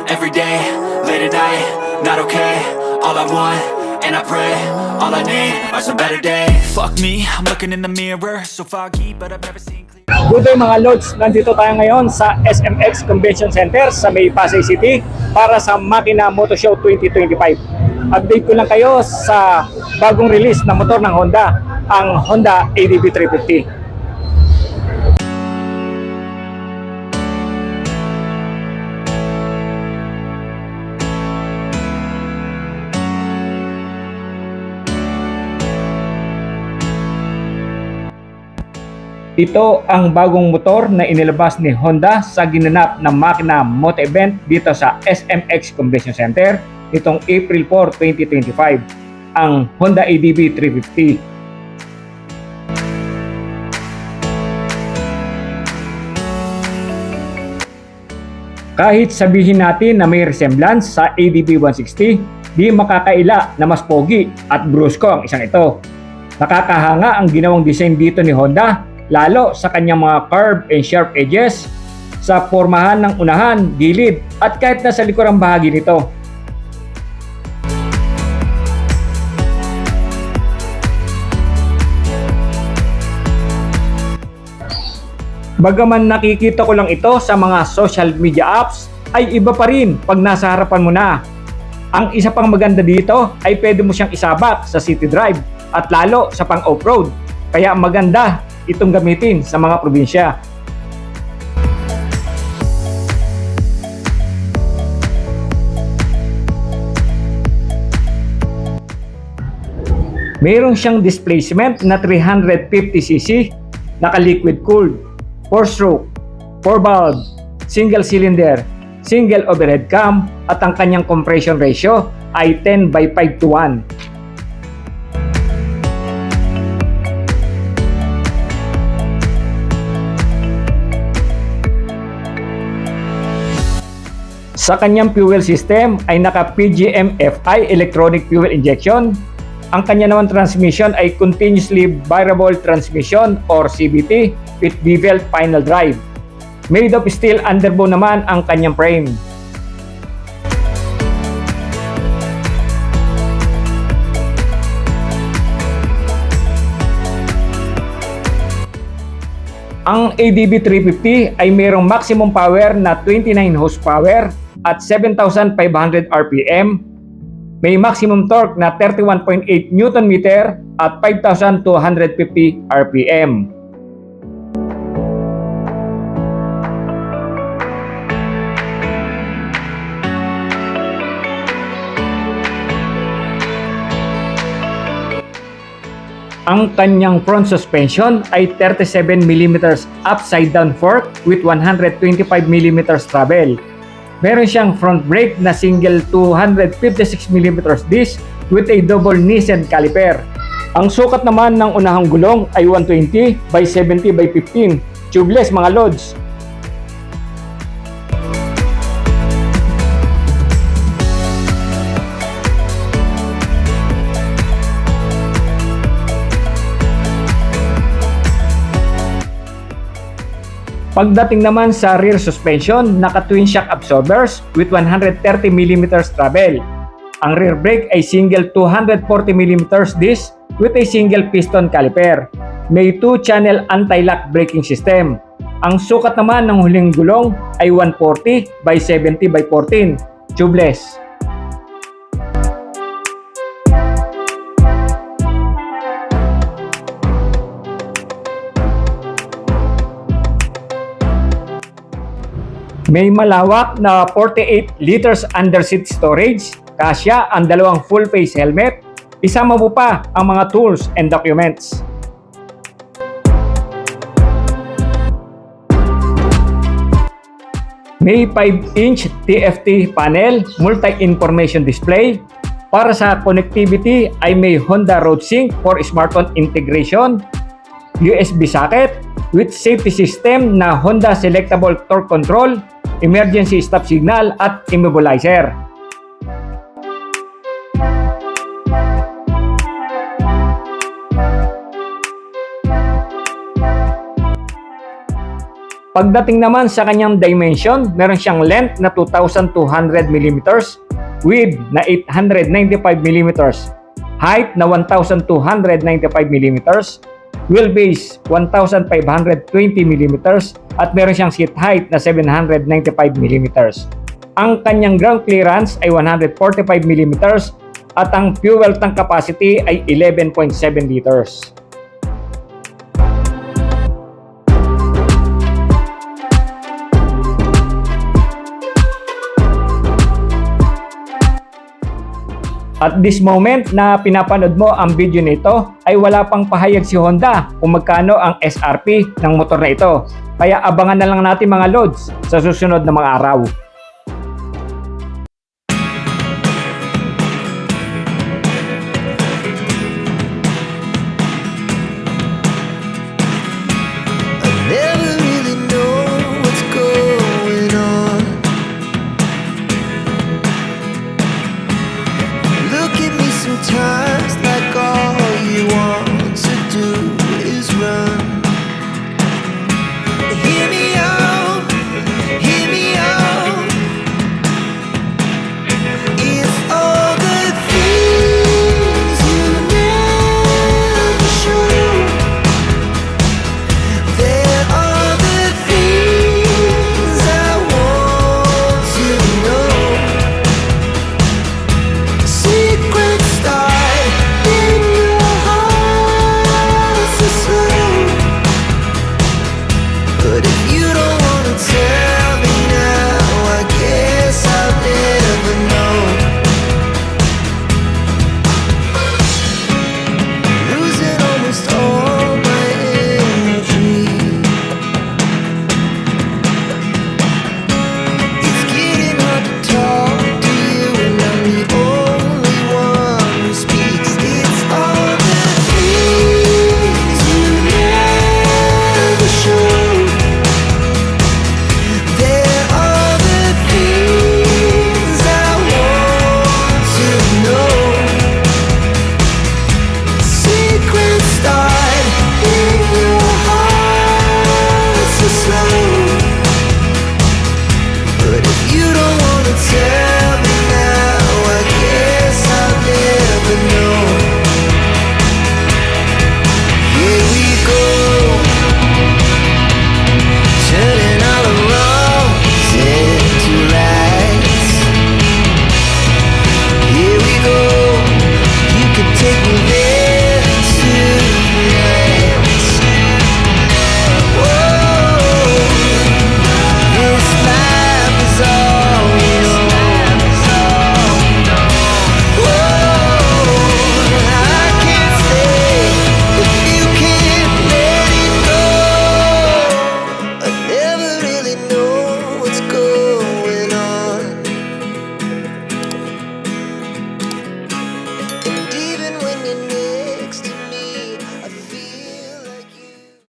every day, late at night, not okay. All I want, and I pray, all I need are some better days. Fuck me, I'm looking in the mirror, so foggy, but I've never seen clear. Good day mga Lods, nandito tayo ngayon sa SMX Convention Center sa May Pasay City para sa Makina Moto Show 2025. Update ko lang kayo sa bagong release na motor ng Honda, ang Honda ADV 350. Ito ang bagong motor na inilabas ni Honda sa ginanap na Makina Moto Event dito sa SMX Convention Center nitong April 4, 2025, ang Honda ADV 350. Kahit sabihin natin na may resemblance sa ADV 160, di makakaila na mas pogi at brusko ang isang ito. Nakakahanga ang ginawang design dito ni Honda, lalo sa kanyang mga curve and sharp edges, sa pormahan ng unahan, gilid, at kahit na sa likurang bahagi nito. Bagaman nakikita ko lang ito sa mga social media apps, ay iba pa rin pag nasa harapan mo na. Ang isa pang maganda dito ay pwede mo siyang isabak sa city drive at lalo sa pang off-road. Kaya maganda itong gamitin sa mga probinsya. Mayroon siyang displacement na 350cc, naka-liquid cooled, 4-stroke, 4-valve, single cylinder, single overhead cam, at ang kanyang compression ratio ay 10/5:1. Sa kanyang fuel system ay naka PGM-FI electronic fuel injection. Ang kanya naman transmission ay continuously variable transmission or CVT with bevel final drive. Made of steel underbone naman ang kanyang frame. Ang ADV 350 ay mayroong maximum power na 29 horsepower at 7,500 RPM, may maximum torque na 31.8 Nm at 5,250 RPM. Ang kanyang front suspension ay 37mm upside down fork with 125mm travel. Meron siyang front brake na single 256mm disc with a double Nissan caliper. Ang sukat naman ng unahang gulong ay 120/70/15, tubeless mga Lods. Pagdating naman sa rear suspension, naka-twin shock absorbers with 130mm travel. Ang rear brake ay single 240mm disc with a single piston caliper. May 2-channel anti-lock braking system. Ang sukat naman ng huling gulong ay 140/70/14, tubeless. May malawak na 48 liters underseat storage, kasya ang dalawang full face helmet, isama mo pa ang mga tools and documents. May 5-inch TFT panel, multi-information display. Para sa connectivity ay may Honda Road Sync for smartphone integration, USB socket with safety system na Honda Selectable Torque Control, emergency stop signal at immobilizer. Pagdating naman sa kanyang dimension, meron siyang length na 2,200 mm width na 895 mm, height na 1,295 mm, wheelbase 1,520 mm, at meron siyang seat height na 795 mm. Ang kanyang ground clearance ay 145 mm at ang fuel tank capacity ay 11.7 liters. At this moment na pinapanood mo ang video nito ay wala pang pahayag si Honda kung magkano ang SRP ng motor na ito. Kaya abangan na lang natin mga loads sa susunod na mga araw.